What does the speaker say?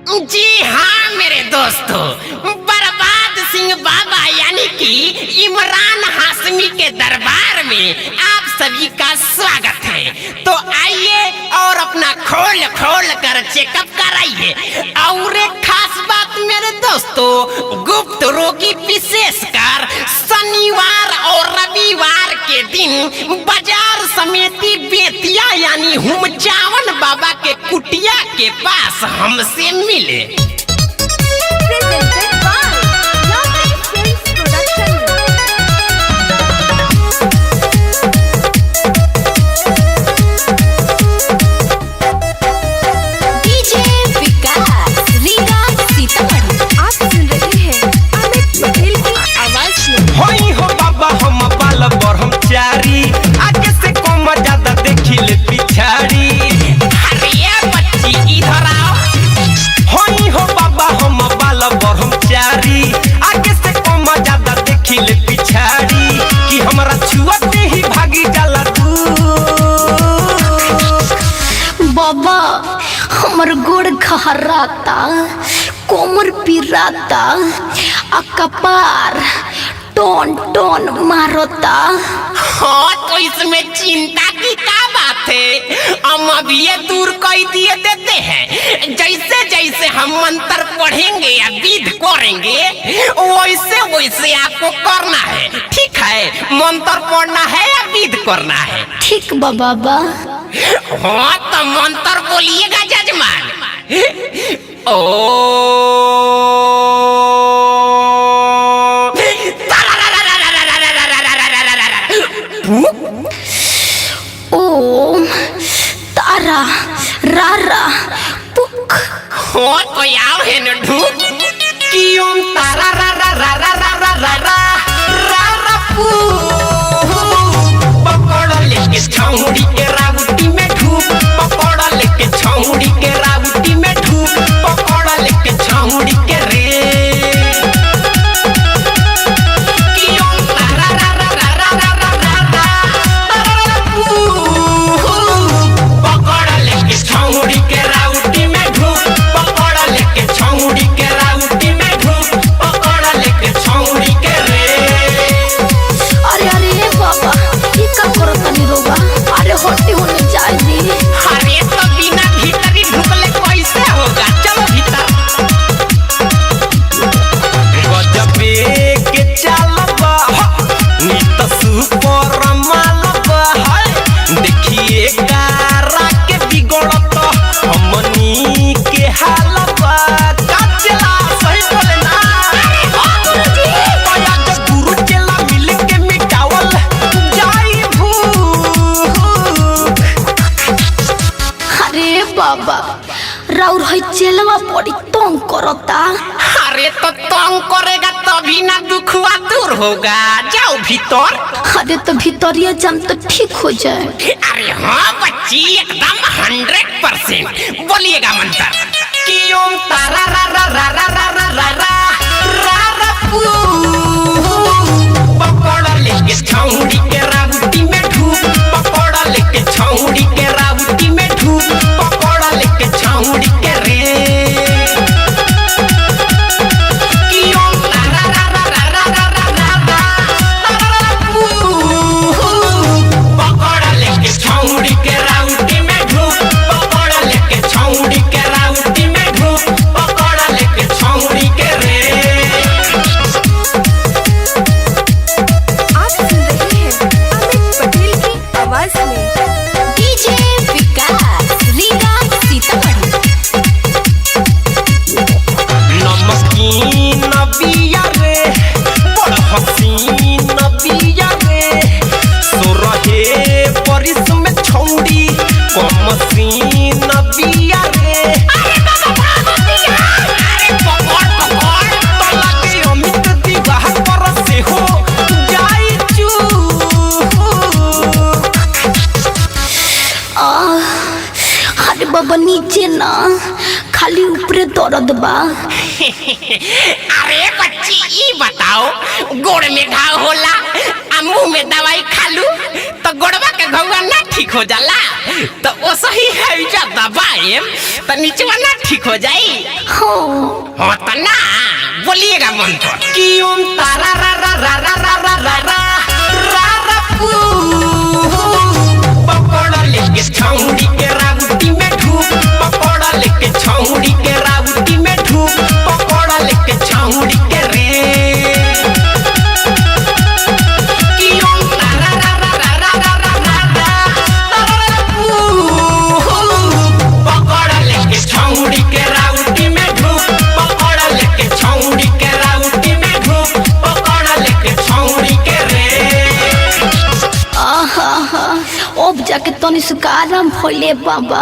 जी हाँ मेरे दोस्तों, बर्बाद सिंह बाबा यानी कि इमरान हाशमी के दरबार में आप सभी का स्वागत है। तो आइए और अपना खोल खोल कर चेकअप कराइए। और एक खास बात मेरे दोस्तों, गुप्त रोगी विशेषकर शनिवार और रविवार के दिन बाजार समिति बेतिया यानी हुमचावन बाबा के कुटिया के पास हमसे मिले। आगे से कम ज्यादा देखिले पिछाड़ी। अरे बच्ची इधर आओ। होई हो बाबा हम बाल ब्रह्मचारी, आगे से कम ज्यादा देखिले पिछाड़ी। कि हमरा छुअते ही भागी जाला तू। बाबा हमर गोड़ खहराता, कोमर पिराता, आ कपार टोन टोन मारता। हाँ तो इसमें चिंता की क्या बात है, हम अभी ये दूर कर दिए देते हैं। जैसे जैसे हम मंत्र पढ़ेंगे या विध करेंगे वैसे वैसे आपको करना है, ठीक है? मंत्र पढ़ना है या विध करना है? ठीक बा बाबा। हाँ तो मंत्र बोलिएगा जजमान। ओम तारा रारा पुक। हो तो आओ है न ढूक कि ओम तारा रा रा रा रा रा रा रा रा रा रा पू। पकड़ लेके छौड़ी के रावटी में ढूक, पकड़ लेके छौड़ी के रावटी में ढूक, पकड़ लेके छौड़ी के रे। कि ओम तारा रा रा रा रा रा रा रा रा पू। पकड़ लेके छौड़ी के रावटी में ढूक, पकड़ लेके छौड़ी के रावटी में ढूक, पकड़ लेके छौड़ी के रे। अरे अरे बाबा ये का करतनी रोबा? अरे हटी होने जाए दी। अरे तो बिना भीतरी ढुकले कैसे होगा? चलो भीतर। गजबे के चालबा नीत सुपर मालबा है। देखिए कारा के बिगड़त हमनी के हालबा। काचला सही बोले ना। पया के गुरु चला मिल के मिटावल जाई भूख। अरे बाबा राउर है चेलवा बड़ी तंग करता। अरे तो तंग करेगा तभी ना दुखवा दूर होगा। जाओ भीतर। अरे तो भीतरिया जम तो ठीक हो जाए। अरे हाँ बच्ची एकदम 100%। बोलिएगा मंत्र। कि ओम तारा रा रा रा रा रा रा रा रा रा पू। पकड़ लेके छौड़ी के रावटी में ढूक, पकड़ लेके छौड़ी के रावटी में ढूक, पकड़ लेके छौड़ी के रे। कि ओम तारा रा रा रा रा रा रा रा रा पू। पकड़ लेके छौड़ी के रावटी में ढूक, पकड़ लेके छौड़ी के रावटी में ढूक, पकड़ लेके छौड़ी के रे। आप सुन रहे हैं अमित पटेल की आवाज में डीजे विकास रीगा सीतामढ़ी। नमकीन बिया रे, बड़ हसीन बिया रे। सोरहे परिस में छौड़ी कमसीन बिया रे। अरे पकड़ पकड़। तो लगे अमित दीवाह पर से हो जाई चूक। अरे बाबा नीचे ना, खाली ऊपरे दर्द बा। अरे बच्ची ये बताओ, गोड़ में घाव होला, मुंह में दवाई खा लू तो गोड़वा के घौवा ना ठीक हो जाला तो वो सही है जा दबाए तो नीचवा ना ठीक हो जाई हो तो ना बोलिएगा मंत्र कि ओम तारा रा रा रा रा रा रा रा रा रा रा पू पकड़ लेके छौड़ी के राउटी में ढूक पकड़ लेके छौड़ी के राउटी में ढूक पकड़ लेके छौड़ी के रे कि ओम तारा रा रा रा रा रा रा रा रा पू पकड़ लेके छौड़ी के राउटी में ढूक पकड़ लेके छौड़ी के राउटी में ढूक पकड़ लेके छौड़ी के रे आहा अब जाके तनी सुख आराम भइले बाबा।